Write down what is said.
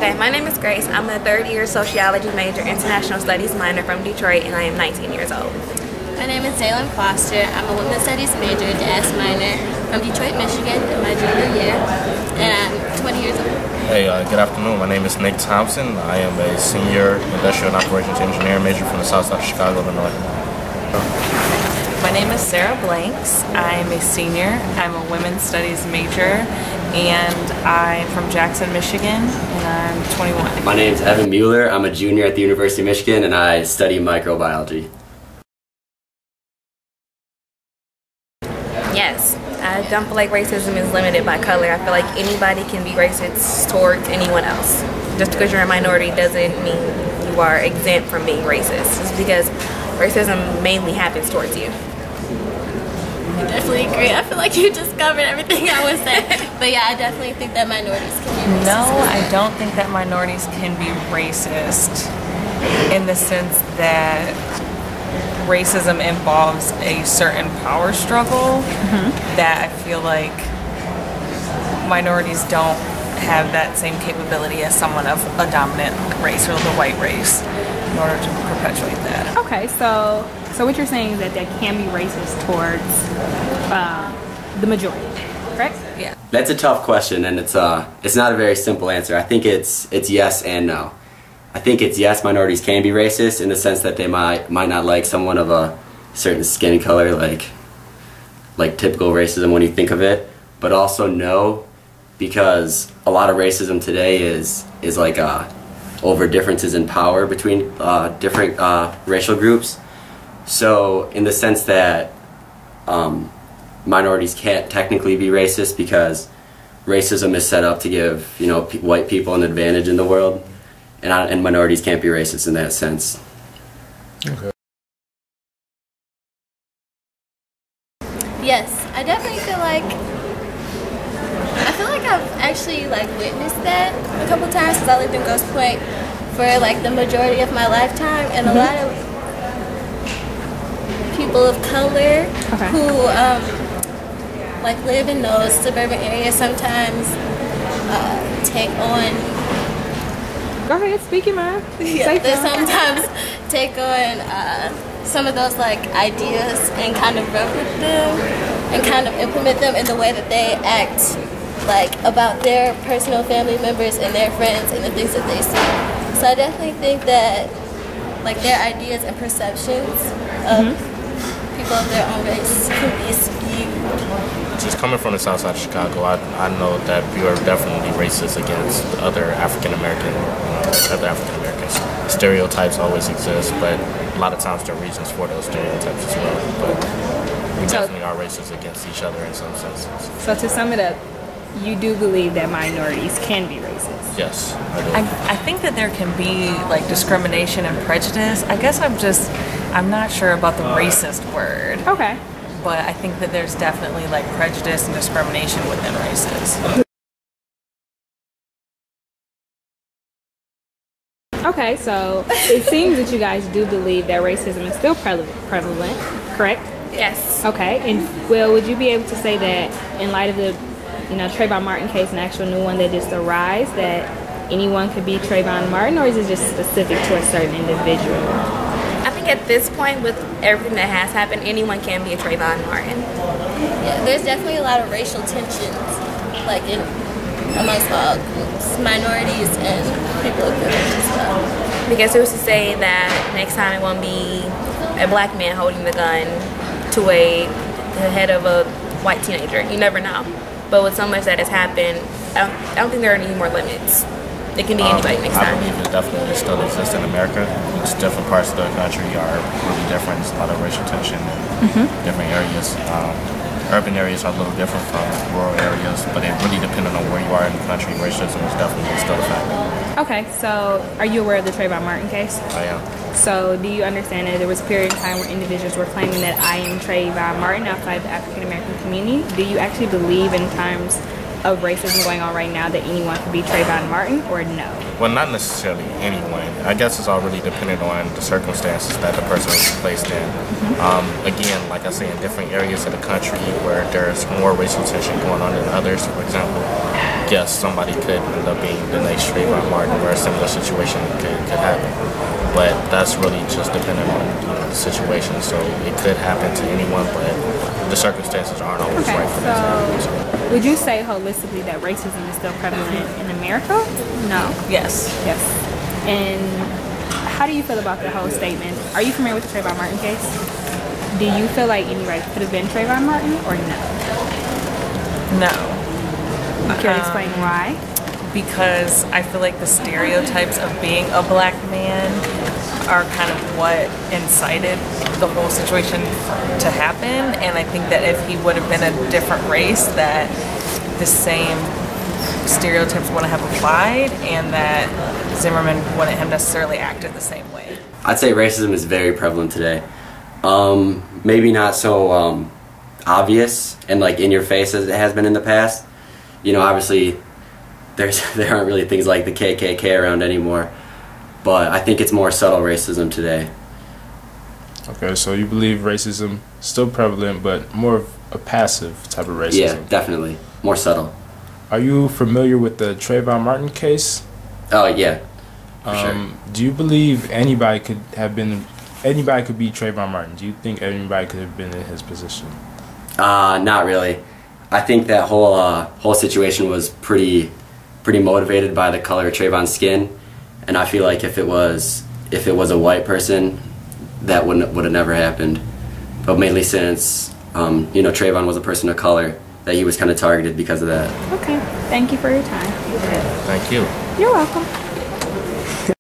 Okay, my name is Grace. I'm a third-year sociology major, international studies minor from Detroit, and I am 19 years old. My name is Zaylin Foster. I'm a women's studies major, jazz minor from Detroit, Michigan, in my junior year, and I'm 20 years old. Hey, good afternoon. My name is Nick Thompson. I am a senior industrial and operations engineer major from the south side of Chicago, Illinois. My name is Sarah Blanks. I'm a senior. I'm a women's studies major, and I'm from Jackson, Michigan, and I'm 21. My name is Evan Mueller. I'm a junior at the University of Michigan, and I study microbiology. Yes, I don't feel like racism is limited by color. I feel like anybody can be racist towards anyone else. Just because you're a minority doesn't mean you are exempt from being racist. It's because racism mainly happens towards you. I definitely agree. I feel like you just covered everything I would say. But yeah, I definitely think that minorities can be racist. No, I don't think that minorities can be racist in the sense that racism involves a certain power struggle that I feel like minorities don't have that same capability as someone of a dominant race or the white race in order to perpetuate that. Okay, so what you're saying is that they can be racist towards the majority, correct? Yeah. That's a tough question, and it's not a very simple answer. I think it's yes and no. I think it's yes, minorities can be racist in the sense that they might not like someone of a certain skin color, like typical racism when you think of it, but also no, because a lot of racism today is like over differences in power between different racial groups. So in the sense that minorities can't technically be racist because racism is set up to give white people an advantage in the world. And minorities can't be racist in that sense. Okay. Yes, I definitely feel like I've actually witnessed that a couple times since I lived in Ghost Point for the majority of my lifetime, and a lot of people of color who live in those suburban areas sometimes take on. Go ahead, speak your mind. Yeah, they sometimes take on some of those ideas and kind of run with them and kind of implement them in the way that they act about their personal family members and their friends and the things that they see. So I definitely think that their ideas and perceptions of people of their own race can be skewed. Just coming from the south side of Chicago, I know that we are definitely racist against other African Americans. Stereotypes always exist, but a lot of times there are reasons for those stereotypes as well. But we definitely are racist against each other in some senses. So to sum it up, you do believe that minorities can be racist? Yes, I do. I think that there can be discrimination and prejudice. I guess I'm not sure about the racist word. Okay. But I think that there's definitely prejudice and discrimination within races. Okay, so it seems that you guys do believe that racism is still prevalent, correct? Yes. Okay, and would you be able to say that in light of the Trayvon Martin case, an actual new one that just arose, that anyone could be Trayvon Martin, or is it just specific to a certain individual? I think at this point, with everything that has happened, anyone can be a Trayvon Martin. Yeah, there's definitely a lot of racial tensions, amongst all groups, minorities and people of color as well. Because who's to say that next time it won't be a black man holding the gun to the head of a white teenager? You never know. But with so much that has happened, I don't think there are any more limits. It can be anybody next time. I believe it definitely still exists in America. It's different parts of the country are really different. There's a lot of racial tension in different areas. Urban areas are a little different from rural areas, but it really depends on where you are in the country. Racism is definitely still a factor. Okay, so are you aware of the Trayvon Martin case? I am. So do you understand that there was a period of time where individuals were claiming that I am Trayvon Martin outside the African American community? Do you actually believe in times of racism going on right now that anyone could be Trayvon Martin, or no? Well, not necessarily anyone. I guess it's all really dependent on the circumstances that the person is placed in. Again, like I say, in different areas of the country where there's more racial tension going on than others, for example, yes, somebody could end up being the next Trayvon Martin where a similar situation could happen. But that's really just dependent on the situation. So it could happen to anyone, but the circumstances aren't always right for that. So would you say holistically that racism is still prevalent in America? No. Yes. Yes. And how do you feel about the whole statement? Are you familiar with the Trayvon Martin case? Do you feel like anybody could have been Trayvon Martin or no? No. Can you explain why? Because I feel like the stereotypes of being a black man are kind of what incited the whole situation to happen, and I think that if he would have been a different race, that the same stereotypes wouldn't have applied, and that Zimmerman wouldn't have necessarily acted the same way. I'd say racism is very prevalent today. Maybe not so obvious and like in your face as it has been in the past. You know, obviously there aren't really things like the KKK around anymore, but I think it's more subtle racism today. Okay, so you believe racism still prevalent, but more of a passive type of racism? Yeah, definitely. More subtle. Are you familiar with the Trayvon Martin case? Oh, yeah. For sure. Do you believe anybody could be Trayvon Martin? Do you think anybody could have been in his position? Not really. I think that whole situation was pretty motivated by the color of Trayvon's skin, and I feel like if it was a white person, that would have never happened. But mainly since Trayvon was a person of color, that he was kind of targeted because of that. Okay. Thank you for your time. thank you. You're welcome.